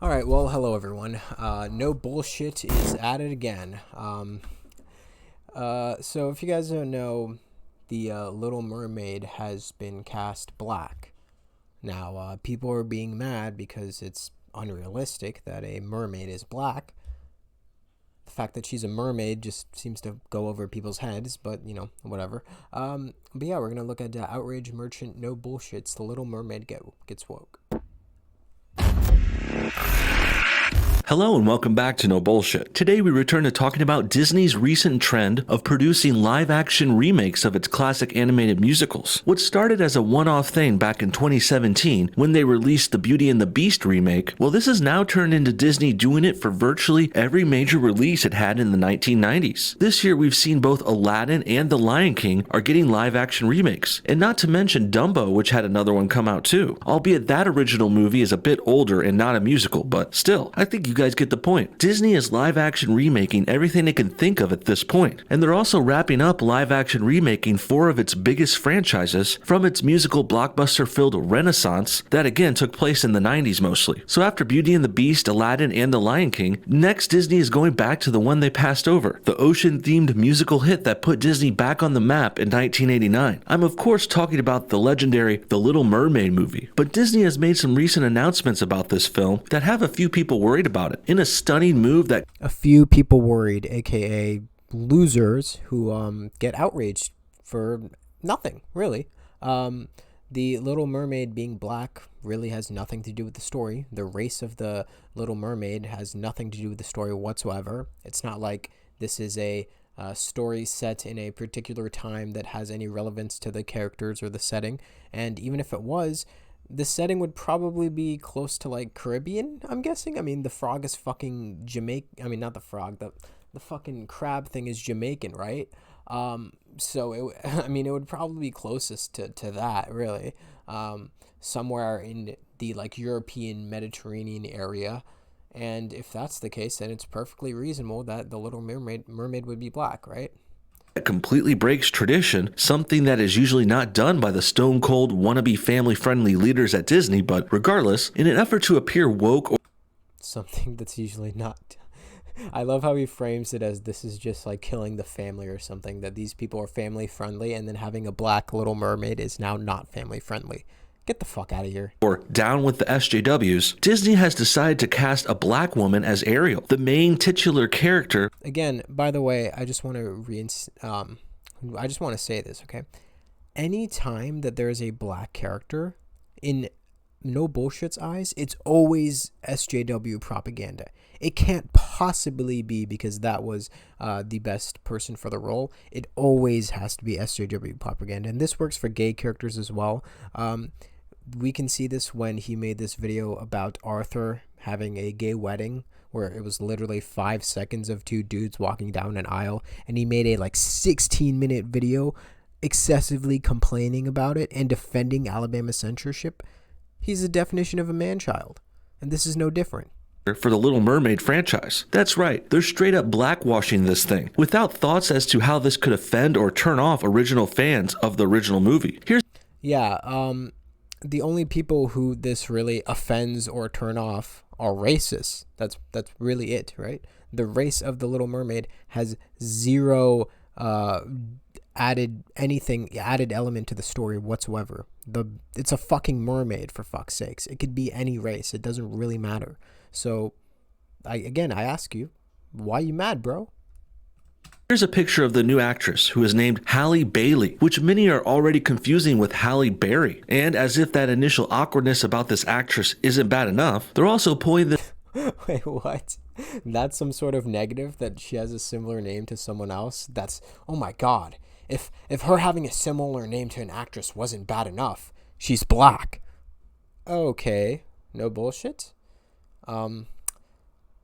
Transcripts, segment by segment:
All right, well, hello everyone. No bullshit is at it again. So if you guys don't know, the Little Mermaid has been cast black. Now, people are being mad because it's unrealistic that a mermaid is black. The fact that she's a mermaid just seems to go over people's heads, but whatever. But yeah, we're gonna look at Outrage Merchant No Bullshits. The Little Mermaid gets woke. Hello and welcome back to No Bullshit. Today we return to talking about Disney's recent trend of producing live-action remakes of its classic animated musicals. What started as a one-off thing back in 2017 when they released the Beauty and the Beast remake, well, this has now turned into Disney doing it for virtually every major release it had in the 1990s. This year we've seen both Aladdin and The Lion King are getting live-action remakes, and not to mention Dumbo, which had another one come out too. Albeit that original movie is a bit older and not a musical, but still, I think you guys get the point. Disney is live action remaking everything they can think of at this point, and they're also wrapping up live action remaking four of its biggest franchises from its musical blockbuster filled renaissance that again took place in the 90s mostly. So after Beauty and the Beast, Aladdin, and The Lion King, next Disney is going back to the one they passed over, the ocean themed musical hit that put Disney back on the map in 1989. I'm of course talking about the legendary The Little Mermaid movie, but Disney has made some recent announcements about this film that have a few people worried about it. In a stunning move that a few people worried, aka losers, who get outraged for nothing, really. The Little Mermaid being black really has nothing to do with the story. The race of the Little Mermaid has nothing to do with the story whatsoever. It's not like this is a story set in a particular time that has any relevance to the characters or the setting. And even if it was, the setting would probably be close to like Caribbean, I'm guessing. I mean, the frog is fucking Jamaican. I mean, not the frog, the fucking crab thing is Jamaican, right? So I mean, it would probably be closest to that, really. Somewhere in the like European Mediterranean area. And if that's the case, then it's perfectly reasonable that the Little Mermaid would be black, right? completely breaks tradition, something that is usually not done by the stone cold wannabe family friendly leaders at Disney, but regardless, in an effort to appear woke or something that's usually not. I love how he frames it as this is just like killing the family or something, that these people are family friendly and then having a black Little Mermaid is now not family friendly. Get the fuck out of here. or down with the SJWs, Disney has decided to cast a black woman as Ariel, the main titular character. Again, by the way, I just want to say this, okay? Anytime that there is a black character in No Bullshit's eyes, it's always SJW propaganda. It can't possibly be because that was the best person for the role. It always has to be SJW propaganda. And this works for gay characters as well. We can see this when he made this video about Arthur having a gay wedding where it was literally 5 seconds of two dudes walking down an aisle. And he made a like 16-minute video excessively complaining about it and defending Alabama censorship. He's the definition of a man-child, and this is no different. For the Little Mermaid franchise. That's right, they're straight up blackwashing this thing, without thoughts as to how this could offend or turn off original fans of the original movie. The only people who this really offends or turn off are racists. That's really it, right? The race of the Little Mermaid has zero added element to the story whatsoever. It's a fucking mermaid, for fuck's sakes. It could be any race. It doesn't really matter. So I ask you, why you mad, bro? Here's a picture of the new actress, who is named Halle Bailey, which many are already confusing with Halle Berry. And as if that initial awkwardness about this actress isn't bad enough, they're also pulling the Wait, what? That's some sort of negative that she has a similar name to someone else? That's, oh my god. If her having a similar name to an actress wasn't bad enough, she's black. Okay, no bullshit.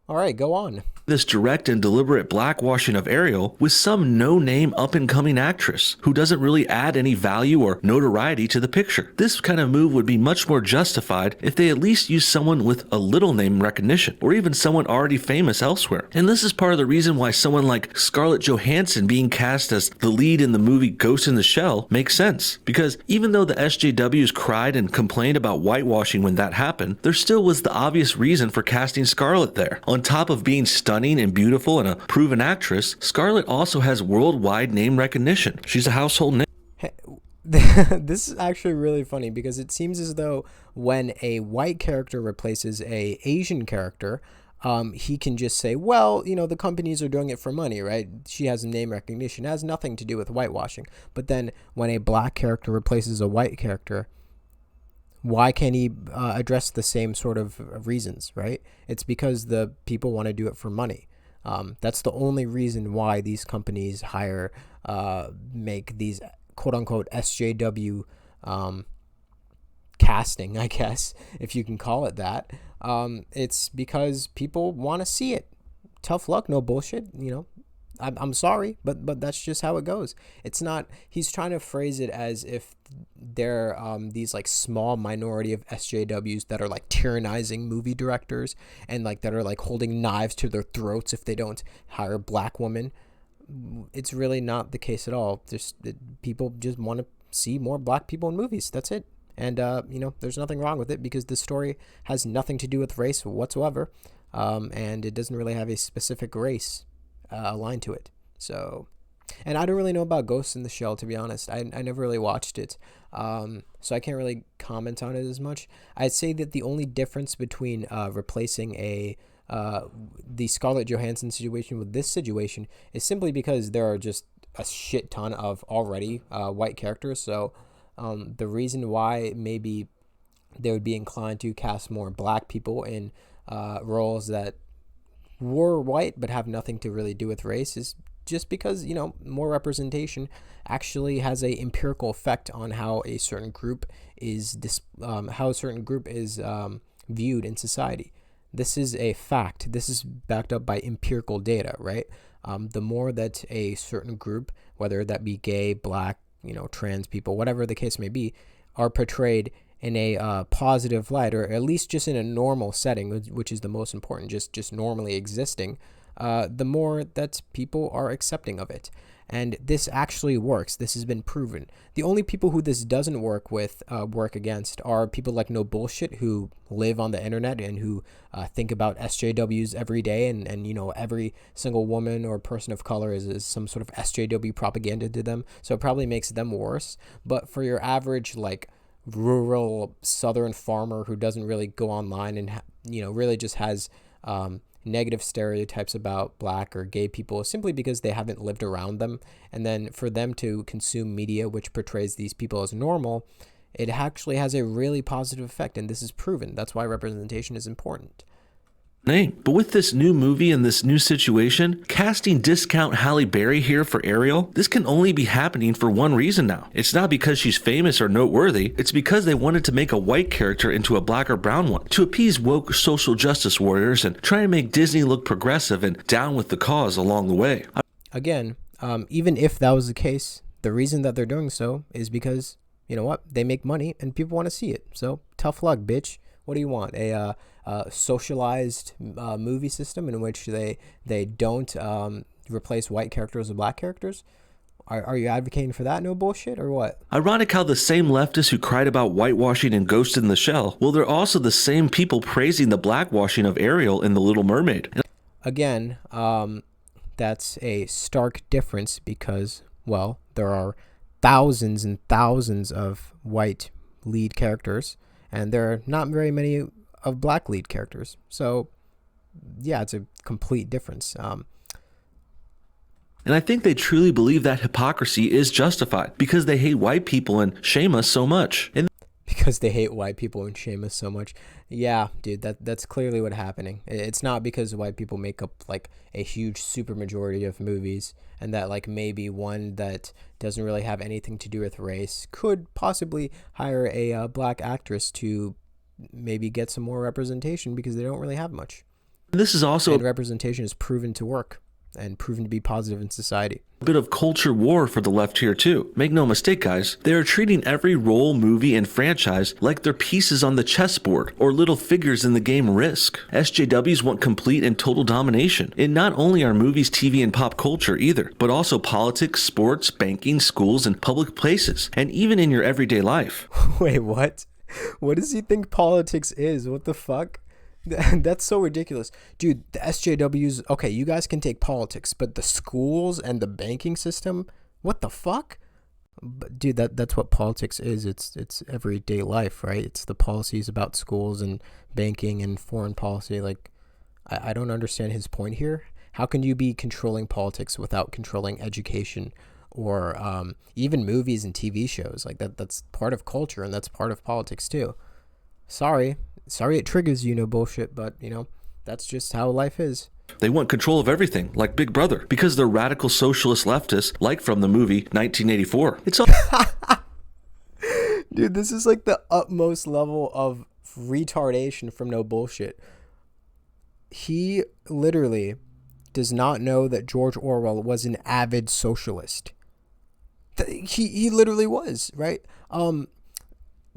All right, go on. This direct and deliberate blackwashing of Ariel with some no-name up-and-coming actress who doesn't really add any value or notoriety to the picture. This kind of move would be much more justified if they at least used someone with a little name recognition, or even someone already famous elsewhere. And this is part of the reason why someone like Scarlett Johansson being cast as the lead in the movie Ghost in the Shell makes sense. Because even though the SJWs cried and complained about whitewashing when that happened, there still was the obvious reason for casting Scarlett there. On top of being stunning and beautiful and a proven actress, Scarlett also has worldwide name recognition. She's a household name. Hey, this is actually really funny because it seems as though when a white character replaces a Asian character, he can just say, well, the companies are doing it for money, right? She has name recognition. It has nothing to do with whitewashing. But then when a black character replaces a white character, why can't he address the same sort of reasons, right? It's because the people want to do it for money. That's the only reason why these companies make these quote unquote SJW casting, I guess, if you can call it that. It's because people want to see it. Tough luck, no bullshit. I'm sorry, but that's just how it goes. It's not. He's trying to phrase it as if they're these like small minority of SJWs that are like tyrannizing movie directors and like that are like holding knives to their throats if they don't hire black women. It's really not the case at all. People just want to see more black people in movies. That's it. And there's nothing wrong with it because the story has nothing to do with race whatsoever, and it doesn't really have a specific race aligned to it. So, and I don't really know about Ghost in the Shell, to be honest. I never really watched it, so I can't really comment on it as much. I'd say that the only difference between replacing the Scarlett Johansson situation with this situation is simply because there are just a shit ton of already white characters. So the reason why maybe they would be inclined to cast more black people in roles that were white but have nothing to really do with race is just because more representation actually has a empirical effect on how a certain group is viewed in society. This is a fact. This is backed up by empirical data, right? The more that a certain group, whether that be gay, black, trans people, whatever the case may be, are portrayed in a positive light, or at least just in a normal setting, which is the most important, just normally existing, the more that people are accepting of it. And this actually works. This has been proven. The only people who this doesn't work against are people like No Bullshit, who live on the internet and who think about SJWs every day, and every single woman or person of color is some sort of SJW propaganda to them. So it probably makes them worse. But for your average like rural southern farmer who doesn't really go online and really just has negative stereotypes about black or gay people simply because they haven't lived around them, and then for them to consume media which portrays these people as normal, it actually has a really positive effect, and this is proven. That's why representation is important. Name. But with this new movie and this new situation, casting discount Halle Berry here for Ariel, this can only be happening for one reason now. It's not because she's famous or noteworthy, it's because they wanted to make a white character into a black or brown one, to appease woke social justice warriors and try and make Disney look progressive and down with the cause along the way. Again, even if that was the case, the reason that they're doing so is because, they make money and people want to see it. So tough luck, bitch. What do you want? A socialized movie system in which they don't replace white characters with black characters? Are you advocating for that? No bullshit, or what? Ironic how the same leftists who cried about whitewashing and Ghost in the Shell, well, they're also the same people praising the blackwashing of Ariel in The Little Mermaid. Again, that's a stark difference because, well, there are thousands and thousands of white lead characters, and there are not very many of black lead characters. So, yeah, it's a complete difference. And I think they truly believe that hypocrisy is justified because they hate white people and shame us so much. Because they hate white people and shame us so much. Yeah, dude, that's clearly what's happening. It's not because white people make up like a huge super majority of movies, and that like maybe one that doesn't really have anything to do with race could possibly hire a black actress to maybe get some more representation because they don't really have much. This is also And representation is proven to work and proven to be positive in society. a bit of culture war for the left here too. Make no mistake, guys, they are treating every role, movie, and franchise like they're pieces on the chessboard or little figures in the game Risk. SJWs want complete and total domination in not only our movies, TV, and pop culture either, but also politics, sports, banking, schools, and public places, and even in your everyday life. Wait, what? What does he think politics is? What the fuck? That's so ridiculous. Dude, the SJWs, okay, you guys can take politics, but the schools and the banking system, what the fuck? But dude, that's what politics is. It's everyday life, right? It's the policies about schools and banking and foreign policy. Like, I don't understand his point here. How can you be controlling politics without controlling education or even movies and TV shows? Like that's part of culture and that's part of politics too. Sorry it triggers you, no bullshit, but that's just how life is. They want control of everything, like Big Brother, because they're radical socialist leftists, like from the movie 1984. It's all Dude, this is like the utmost level of retardation from no bullshit. He literally does not know that George Orwell was an avid socialist. He literally was, right?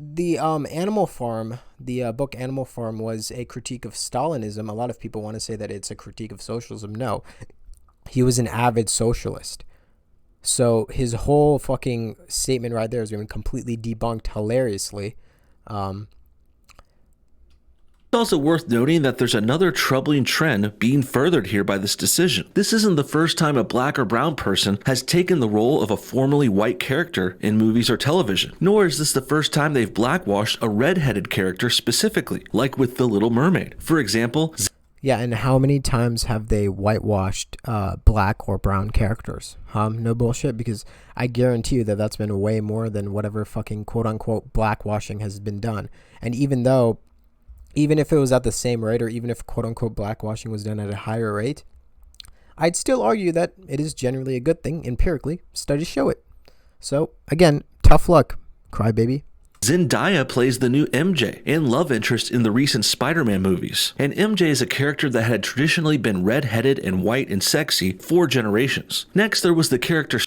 The Animal Farm, the book Animal Farm was a critique of Stalinism. A lot of people want to say that it's a critique of socialism. No, he was an avid socialist. So his whole fucking statement right there has been completely debunked hilariously. It's also worth noting that there's another troubling trend being furthered here by this decision. This isn't the first time a black or brown person has taken the role of a formerly white character in movies or television, nor is this the first time they've blackwashed a red-headed character specifically, like with The Little Mermaid. For example, Yeah, and how many times have they whitewashed black or brown characters? No bullshit, because I guarantee you that that's been way more than whatever fucking quote-unquote blackwashing has been done. And even if it was at the same rate, or even if quote-unquote blackwashing was done at a higher rate, I'd still argue that it is generally a good thing. Empirically, studies show it. So, again, tough luck, crybaby. Zendaya plays the new MJ and love interest in the recent Spider-Man movies. And MJ is a character that had traditionally been red-headed and white and sexy for generations. Next, there was the character...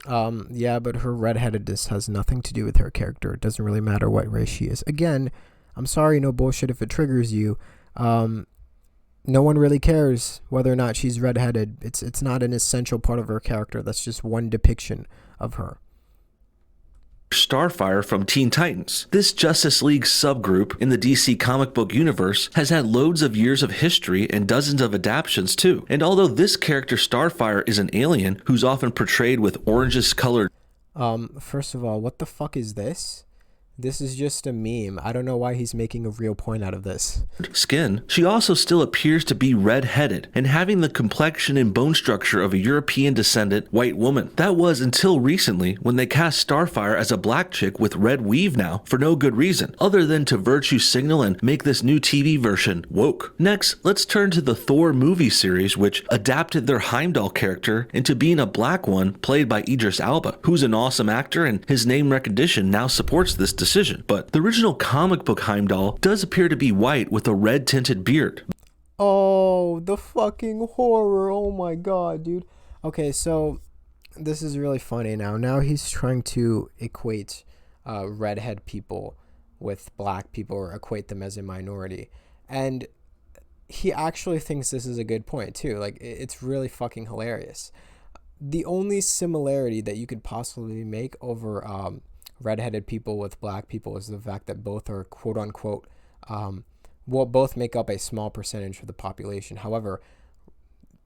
Yeah, but her redheadedness has nothing to do with her character. It doesn't really matter what race she is. Again, I'm sorry, no bullshit if it triggers you. No one really cares whether or not she's redheaded. It's not an essential part of her character. That's just one depiction of her. Starfire from Teen Titans. This Justice League subgroup in the DC comic book universe has had loads of years of history and dozens of adaptations too. And although this character Starfire is an alien who's often portrayed with oranges colored First of all, what the fuck is this? This is just a meme. I don't know why he's making a real point out of this. skin, she also still appears to be red-headed and having the complexion and bone structure of a European descendant white woman. That was until recently when they cast Starfire as a black chick with red weave now for no good reason other than to virtue signal and make this new TV version woke. Next, let's turn to the Thor movie series, which adapted their Heimdall character into being a black one played by Idris Elba, who's an awesome actor and his name recognition now supports this decision. But the original comic book Heimdall does appear to be white with a red tinted beard. Oh, the fucking horror. Oh my god, dude. Okay, so this is really funny now. Now he's trying to equate redhead people with black people or equate them as a minority. And he actually thinks this is a good point too. Like, it's really fucking hilarious. The only similarity that you could possibly make over redheaded people with black people is the fact that both are quote unquote both make up a small percentage of the population. However,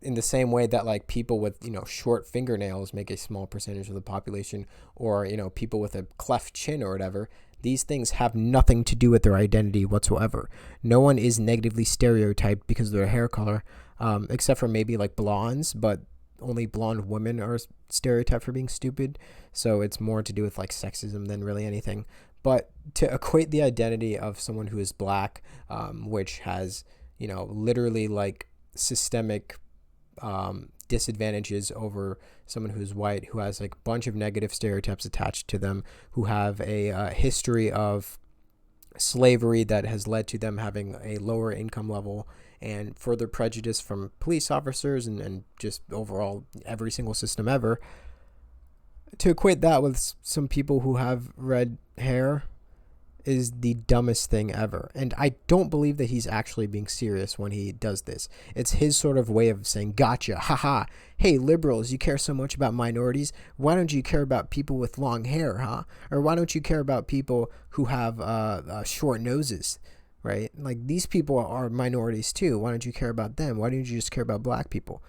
in the same way that like people with short fingernails make a small percentage of the population, or people with a cleft chin or whatever, these things have nothing to do with their identity whatsoever. No one is negatively stereotyped because of their hair color, except for maybe like blondes, but only blonde women are stereotyped for being stupid. So it's more to do with like sexism than really anything. But to equate the identity of someone who is black, which has, literally like systemic disadvantages over someone who's white, who has like a bunch of negative stereotypes attached to them, who have a history of slavery that has led to them having a lower income level, and further prejudice from police officers, and just overall every single system ever. To equate that with some people who have red hair is the dumbest thing ever. And I don't believe that he's actually being serious when he does this. It's his sort of way of saying, gotcha, haha. Hey, liberals, you care so much about minorities. Why don't you care about people with long hair, huh? Or why don't you care about people who have short noses, right? Like, these people are minorities too. Why don't you care about them? Why don't you just care about black people?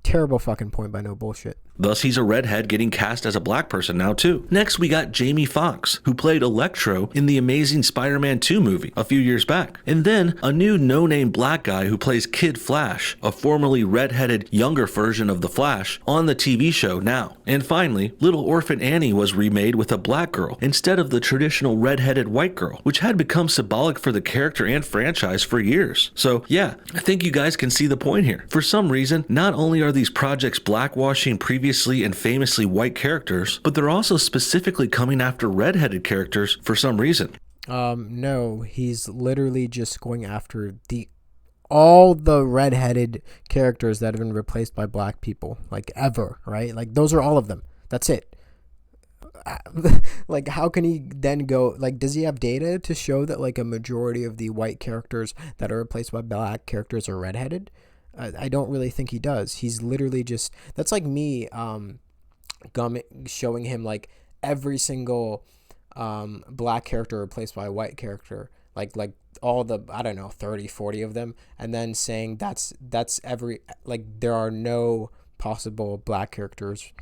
Terrible fucking point by No Bullshit. Thus, he's a redhead getting cast as a black person now, too. Next, we got Jamie Foxx, who played Electro in the Amazing Spider-Man 2 movie a few years back. And then, a new no-name black guy who plays Kid Flash, a formerly redheaded, younger version of the Flash, on the TV show now. And finally, Little Orphan Annie was remade with a black girl instead of the traditional redheaded white girl, which had become symbolic for the character and franchise for years. So, yeah, I think you guys can see the point here. For some reason, not only are these projects blackwashing previously and famously white characters, but they're also specifically coming after redheaded characters for some reason. No, he's literally just going after all the redheaded characters that have been replaced by black people, like, ever, right? Like, those are all of them. That's it. Like, how can he then go, like, does he have data to show that, like, a majority of the white characters that are replaced by black characters are redheaded? I don't really think he does. He's literally just, that's like me showing him, like, every single black character replaced by a white character, like all the, I don't know, 30-40 of them, and then saying that's every, like, there are no possible black characters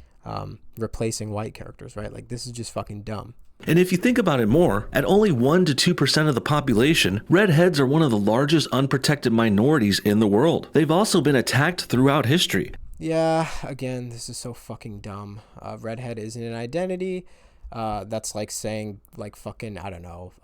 replacing white characters, right? Like, this is just fucking dumb. And if you think about it more, at only 1 to 2% of the population, redheads are one of the largest unprotected minorities in the world. They've also been attacked throughout history. Yeah, again, this is so fucking dumb. Redhead isn't an identity. That's like saying, like, fucking, I don't know,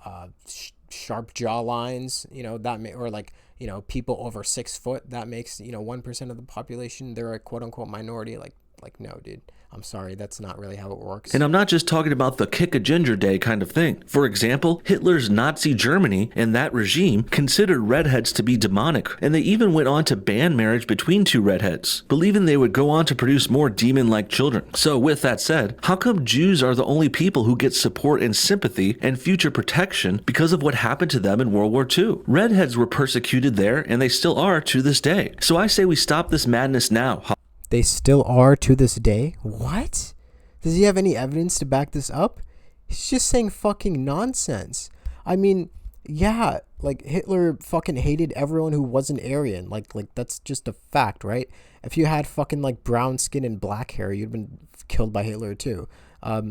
sharp jaw lines, you know, or like, you know, people over 6 foot, that makes, you know, 1% of the population, they're a quote unquote minority. Like, no, dude. I'm sorry, that's not really how it works. And I'm not just talking about the kick a ginger day kind of thing. For example, Hitler's Nazi Germany and that regime considered redheads to be demonic, and they even went on to ban marriage between 2 redheads, believing they would go on to produce more demon-like children. So with that said, how come Jews are the only people who get support and sympathy and future protection because of what happened to them in World War II? Redheads were persecuted there, and they still are to this day. So I say we stop this madness now. They still are to this day? What? Does he have any evidence to back this up? He's just saying fucking nonsense. I mean, yeah, like, Hitler fucking hated everyone who wasn't Aryan. Like that's just a fact, right? If you had fucking, like, brown skin and black hair, you'd been killed by Hitler too. I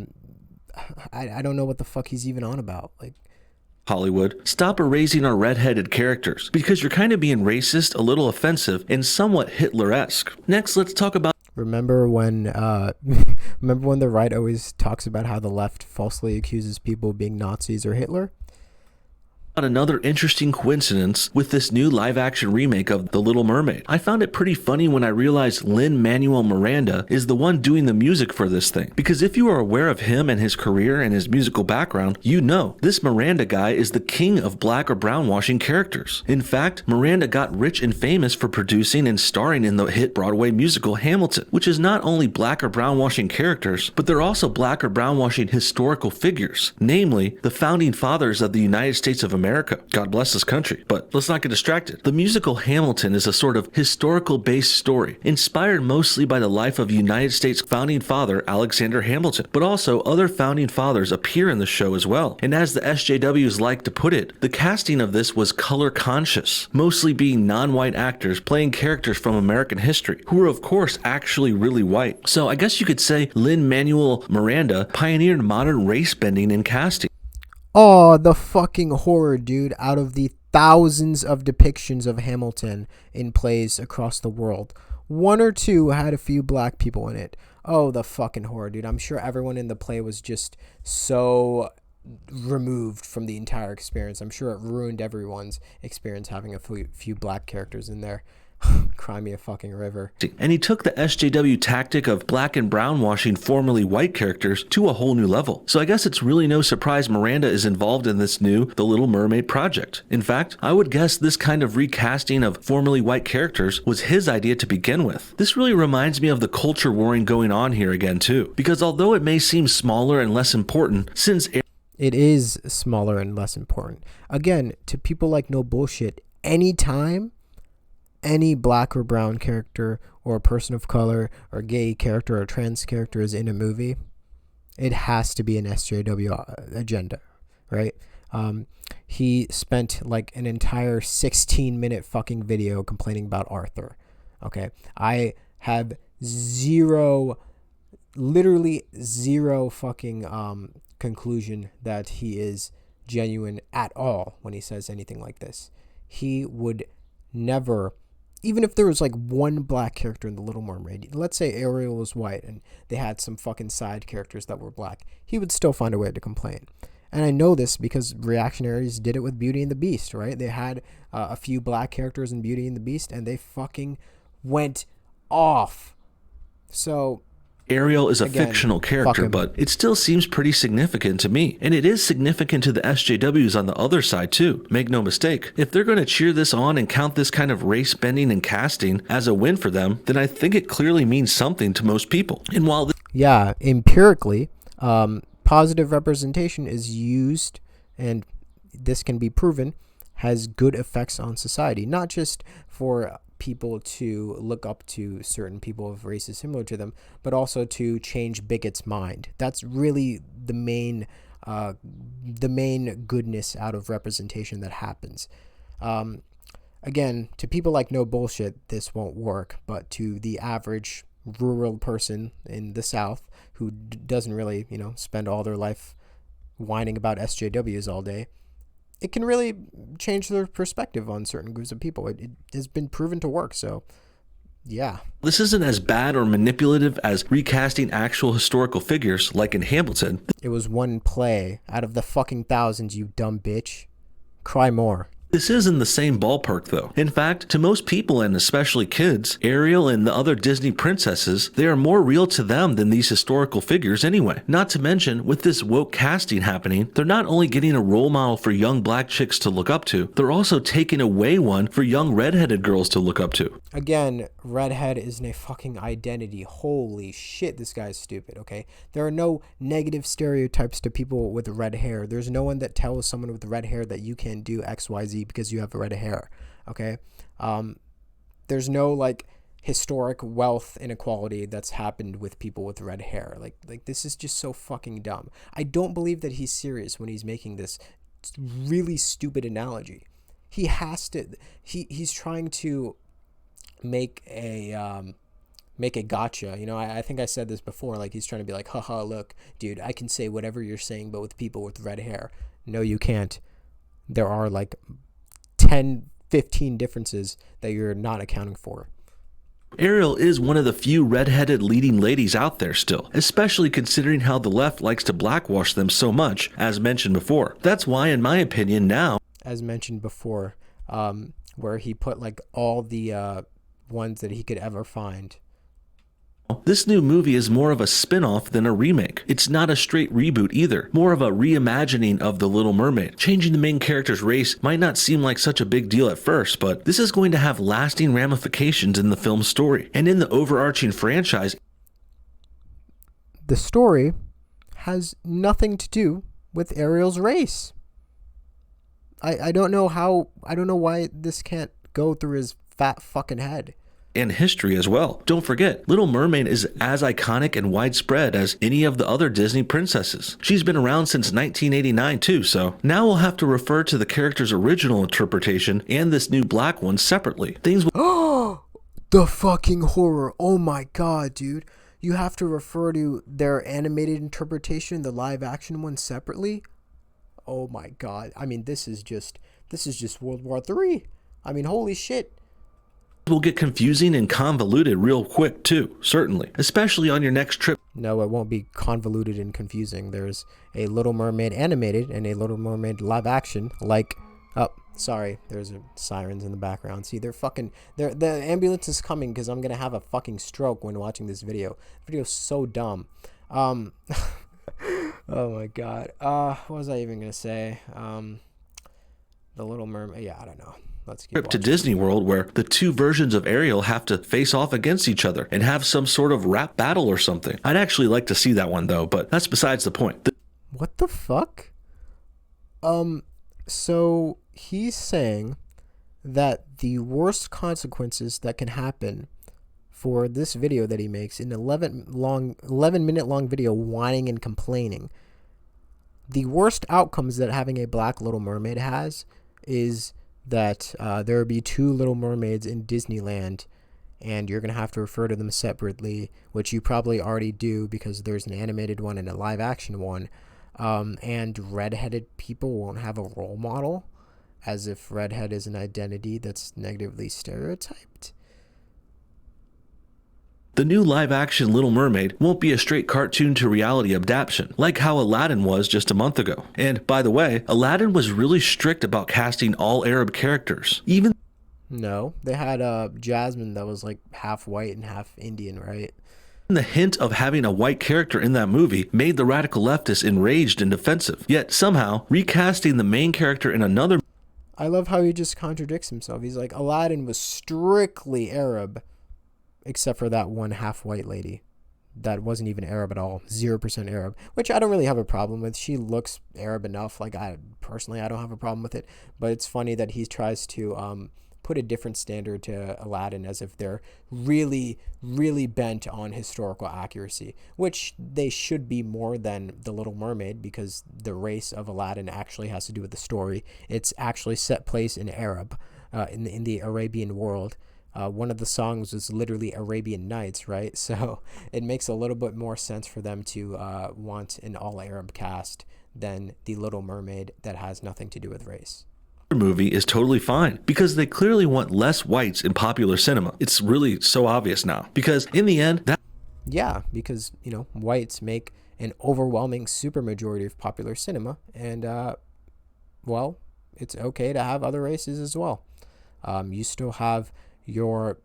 don't know what the fuck he's even on about. Like, Hollywood, stop erasing our redheaded characters, because you're kind of being racist, a little offensive, and somewhat Hitler-esque. Next, let's talk about remember when the right always talks about how the left falsely accuses people of being Nazis or Hitler? another interesting coincidence with this new live-action remake of The Little Mermaid. I found it pretty funny when I realized Lin-Manuel Miranda is the one doing the music for this thing, because if you are aware of him and his career and his musical background, you know this Miranda guy is the king of black or brown washing characters. In fact, Miranda got rich and famous for producing and starring in the hit Broadway musical Hamilton, which is not only black or brown washing characters, but they're also black or brown washing historical figures, namely the founding fathers of the United States of America. God bless this country. But let's not get distracted. The musical Hamilton is a sort of historical-based story, inspired mostly by the life of United States founding father Alexander Hamilton, but also other founding fathers appear in the show as well. And as the SJWs like to put it, the casting of this was color conscious, mostly being non-white actors playing characters from American history, who were of course actually really white. So I guess you could say Lin-Manuel Miranda pioneered modern race bending in casting. Oh, the fucking horror, dude. Out of the thousands of depictions of Hamilton in plays across the world, one or two had a few black people in it. Oh, the fucking horror, dude. I'm sure everyone in the play was just so removed from the entire experience. I'm sure it ruined everyone's experience having a few black characters in there. Cry me a fucking river. And he took the SJW tactic of black and brown washing formerly white characters to a whole new level. So I guess it's really no surprise Miranda is involved in this new The Little Mermaid project. In fact, I would guess this kind of recasting of formerly white characters was his idea to begin with. This really reminds me of the culture warring going on here again too, because although it may seem smaller and less important, since it is smaller and less important. Again, to people like No Bullshit, anytime any black or brown character or a person of color or gay character or trans character is in a movie, it has to be an SJW agenda, right? He spent like an entire 16-minute fucking video complaining about Arthur. Okay, I have literally zero fucking conclusion that he is genuine at all when he says anything like this. He would never, even if there was like one black character in The Little Mermaid, let's say Ariel was white and they had some fucking side characters that were black, he would still find a way to complain. And I know this because reactionaries did it with Beauty and the Beast, right? They had a few black characters in Beauty and the Beast and they fucking went off. So Ariel is a fictional character, but it still seems pretty significant to me. And it is significant to the SJWs on the other side too. Make no mistake. If they're going to cheer this on and count this kind of race bending and casting as a win for them, then I think it clearly means something to most people. And while yeah, empirically, positive representation is used, and this can be proven, has good effects on society, not just for people to look up to certain people of races similar to them, but also to change bigots' mind. That's really the main goodness out of representation that happens. Again, to people like No Bullshit, this won't work, but to the average rural person in the South who doesn't really, spend all their life whining about SJWs all day, it can really change their perspective on certain groups of people. It has been proven to work, so yeah. This isn't as bad or manipulative as recasting actual historical figures like in Hamilton. It was one play out of the fucking thousands, you dumb bitch. Cry more. This is in the same ballpark though. In fact, to most people and especially kids, Ariel and the other Disney princesses, they are more real to them than these historical figures anyway. Not to mention, with this woke casting happening, they're not only getting a role model for young black chicks to look up to, they're also taking away one for young redheaded girls to look up to. Again, redhead isn't a fucking identity. Holy shit, this guy's stupid, okay? There are no negative stereotypes to people with red hair. There's no one that tells someone with red hair that you can't do XYZ because you have red hair, okay? There's no like historic wealth inequality that's happened with people with red hair. Like this is just so fucking dumb. I don't believe that he's serious when he's making this really stupid analogy. He has to. He's trying to make a gotcha. I think I said this before. Like he's trying to be like, haha, look, dude, I can say whatever you're saying, but with people with red hair. No, you can't. There are like 10, 15 differences that you're not accounting for. Ariel is one of the few redheaded leading ladies out there still, especially considering how the left likes to blackwash them so much, as mentioned before. That's why, in my opinion, now, as mentioned before, where he put like all the ones that he could ever find. This new movie is more of a spin-off than a remake. It's not a straight reboot either, more of a reimagining of The Little Mermaid. Changing the main character's race might not seem like such a big deal at first, but this is going to have lasting ramifications in the film's story and in the overarching franchise. The story has nothing to do with Ariel's race. I don't know why this can't go through his fat fucking head. And history as well. Don't forget, Little Mermaid is as iconic and widespread as any of the other Disney princesses. She's been around since 1989 too, so now we'll have to refer to the character's original interpretation and this new black one separately. Oh, the fucking horror. Oh my god, dude. You have to refer to their animated interpretation, the live action one, separately? Oh my god. I mean, this is just World War III. I mean, holy shit. Will get confusing and convoluted real quick too, certainly, especially on your next trip. No, it won't be convoluted and confusing. There's a Little Mermaid animated and a Little Mermaid live action, like Oh, sorry. There's sirens in the background. See, the ambulance is coming because I'm gonna have a fucking stroke when watching this video. The video's so dumb. Um, oh my god. What was I even gonna say? The Little Mermaid. Yeah, I don't know. Let's keep Trip to watching. Disney World where the two versions of Ariel have to face off against each other and have some sort of rap battle or something. I'd actually like to see that one though, but that's besides the point. What the fuck? So he's saying that the worst consequences that can happen for this video that he makes, an 11-minute long video whining and complaining, the worst outcomes that having a black Little Mermaid has is that there will be two Little Mermaids in Disneyland, and you're going to have to refer to them separately, which you probably already do because there's an animated one and a live action one. And redheaded people won't have a role model, as if redhead is an identity that's negatively stereotyped. The new live-action Little Mermaid won't be a straight cartoon to reality adaptation, like how Aladdin was just a month ago. And by the way, Aladdin was really strict about casting all Arab characters. Even No, they had Jasmine that was like half white and half Indian, right? the hint of having a white character in that movie made the radical leftists enraged and defensive. Yet somehow, recasting the main character in another I love how he just contradicts himself. He's like, Aladdin was strictly Arab, except for that one half white lady. That wasn't even Arab at all. 0% Arab, which I don't really have a problem with. She looks Arab enough. Like, I don't have a problem with it. But it's funny that he tries to put a different standard to Aladdin as if they're really, really bent on historical accuracy, which they should be more than The Little Mermaid, because the race of Aladdin actually has to do with the story. It's actually set place in Arab, in the Arabian world. One of the songs was literally Arabian Nights, right? So it makes a little bit more sense for them to want an all-Arab cast than The Little Mermaid that has nothing to do with race. movie is totally fine because they clearly want less whites in popular cinema. It's really so obvious now because in the end, that Yeah, because, whites make an overwhelming supermajority of popular cinema, and, well, it's okay to have other races as well. You still have your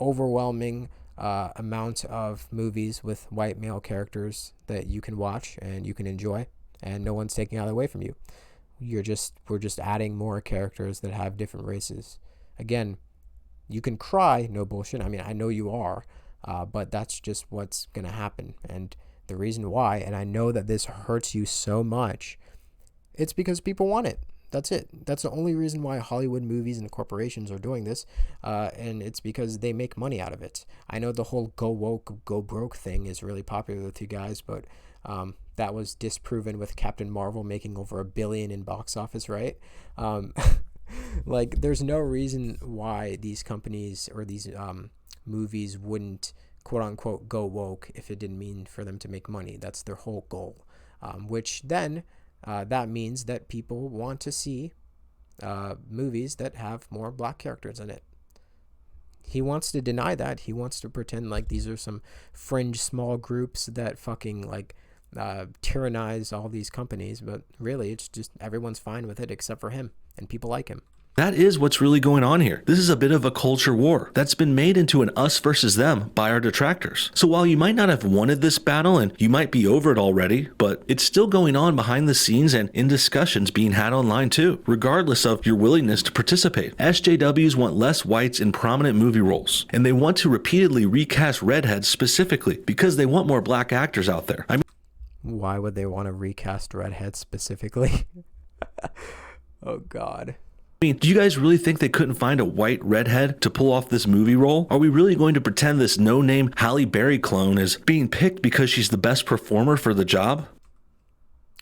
overwhelming amount of movies with white male characters that you can watch and you can enjoy, and no one's taking that away from you. We're just adding more characters that have different races. Again, you can cry, no bullshit. I mean, I know you are, but that's just what's gonna happen. And the reason why, and I know that this hurts you so much, it's because people want it. That's it. That's the only reason why Hollywood movies and corporations are doing this, and it's because they make money out of it. I know the whole go woke, go broke thing is really popular with you guys, but that was disproven with Captain Marvel making over $1 billion in box office, right? Like, there's no reason why these companies or these movies wouldn't quote unquote go woke if it didn't mean for them to make money. That's their whole goal, which then that means that people want to see movies that have more black characters in it. He wants to deny that. He wants to pretend like these are some fringe small groups that fucking like tyrannize all these companies, but really it's just everyone's fine with it except for him, and people like him. that is what's really going on here. This is a bit of a culture war that's been made into an us versus them by our detractors. So while you might not have wanted this battle and you might be over it already, but it's still going on behind the scenes and in discussions being had online too, regardless of your willingness to participate. SJWs want less whites in prominent movie roles, and they want to repeatedly recast redheads specifically because they want more black actors out there. I mean, Why would they want to recast redheads specifically? Oh god. do you guys really think they couldn't find a white redhead to pull off this movie role? Are we really going to pretend this no-name Halle Berry clone is being picked because she's the best performer for the job?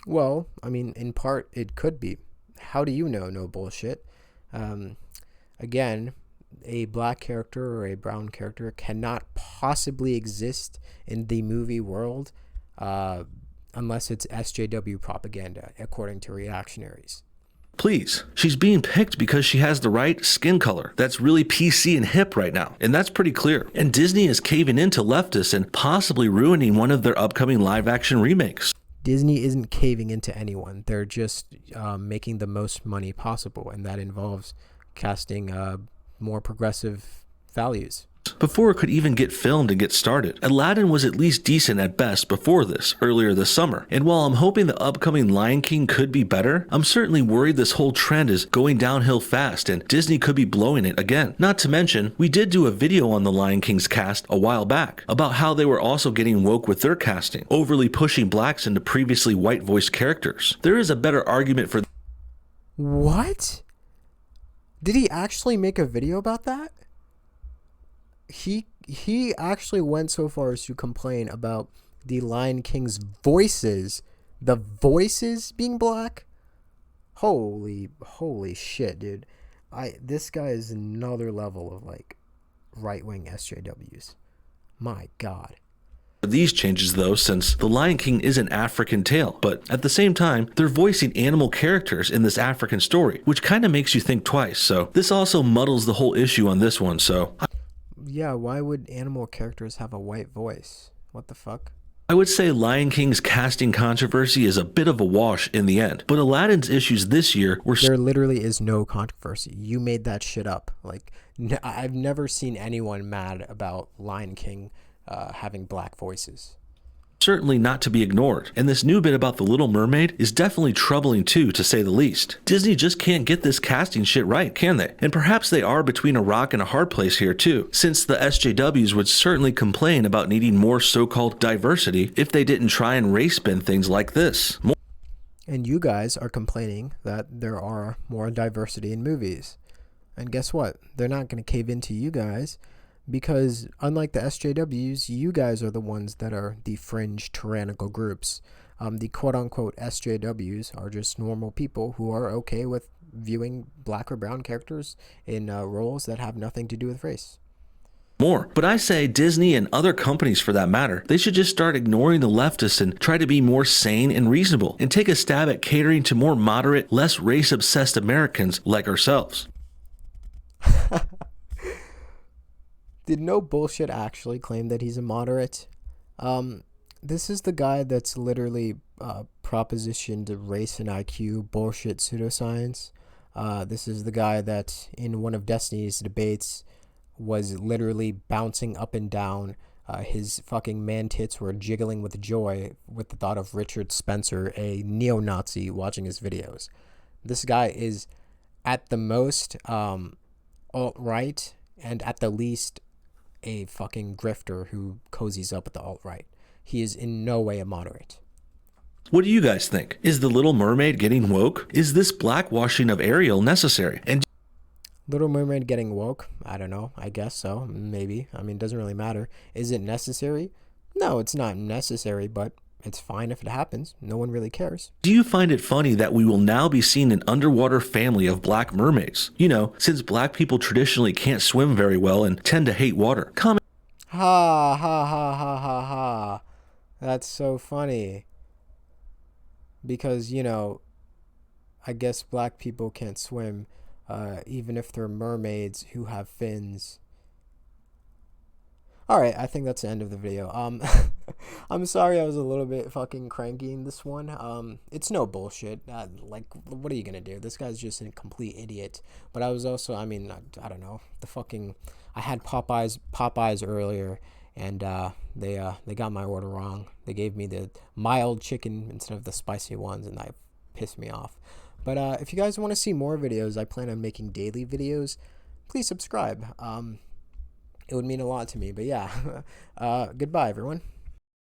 Well, I mean, in part it could be. How do you know? No bullshit. Again, a black character or a brown character cannot possibly exist in the movie world unless it's SJW propaganda, according to reactionaries. Please, she's being picked because she has the right skin color. That's really PC and hip right now, and that's pretty clear. And Disney is caving into leftists and possibly ruining one of their upcoming live-action remakes. Disney isn't caving into anyone. They're just making the most money possible, and that involves casting more progressive values. Before it could even get filmed and get started. Aladdin was at least decent at best before this, earlier this summer. And while I'm hoping the upcoming Lion King could be better, I'm certainly worried this whole trend is going downhill fast and Disney could be blowing it again. Not to mention, we did do a video on the Lion King's cast a while back about how they were also getting woke with their casting, overly pushing blacks into previously white voiced characters. There is a better argument for... What? Did he actually make a video about that? He actually went so far as to complain about the Lion King's voices, the voices being black. Holy shit, dude. This guy is another level of like right-wing SJWs. My God. These changes though, since the Lion King is an African tale, but at the same time, they're voicing animal characters in this African story, which kind of makes you think twice. So this also muddles the whole issue on this one, so... Yeah, why would animal characters have a white voice? What the fuck? I would say Lion King's casting controversy is a bit of a wash in the end, but Aladdin's issues this year were... There literally is no controversy. You made that shit up. Like, I've never seen anyone mad about Lion King having black voices. Certainly not to be ignored, and this new bit about the Little Mermaid is definitely troubling too, to say the least. Disney just can't get this casting shit right, can they? And perhaps they are between a rock and a hard place here too, since the SJWs would certainly complain about needing more so-called diversity if they didn't try and race bend things like this. And you guys are complaining that there are more diversity in movies. And guess what? They're not going to cave into you guys. Because unlike the SJWs, you guys are the ones that are the fringe tyrannical groups. The quote-unquote SJWs are just normal people who are okay with viewing black or brown characters in roles that have nothing to do with race. More. But I say Disney and other companies for that matter, they should just start ignoring the leftists and try to be more sane and reasonable and take a stab at catering to more moderate, less race-obsessed Americans like ourselves. Did No Bullshit actually claim that he's a moderate? This is the guy that's literally propositioned race and IQ bullshit pseudoscience. This is the guy that in one of Destiny's debates was literally bouncing up and down. His fucking man tits were jiggling with joy with the thought of Richard Spencer, a neo-Nazi, watching his videos. This guy is at the most alt-right and at the least a fucking grifter who cozies up with the alt-right. He is in no way a moderate. What do you guys think? Is the Little Mermaid getting woke? Is this blackwashing of Ariel necessary? And Little Mermaid getting woke? I don't know. I guess so. Maybe. I mean, it doesn't really matter. Is it necessary? No, it's not necessary, but it's fine if it happens. No one really cares. Do you find it funny that we will now be seeing an underwater family of black mermaids? You know, since black people traditionally can't swim very well and tend to hate water. Comment. Ha ha ha ha ha ha. That's so funny. Because, you know, I guess black people can't swim, even if they're mermaids who have fins. Alright, I think that's the end of the video. I'm sorry I was a little bit fucking cranky in this one. It's no bullshit. Like, what are you gonna do? This guy's just a complete idiot. But I was also, I mean, I don't know. I had Popeyes earlier, and they got my order wrong. They gave me the mild chicken instead of the spicy ones, and that pissed me off. But if you guys want to see more videos, I plan on making daily videos. Please subscribe. It would mean a lot to me. But yeah, goodbye, everyone.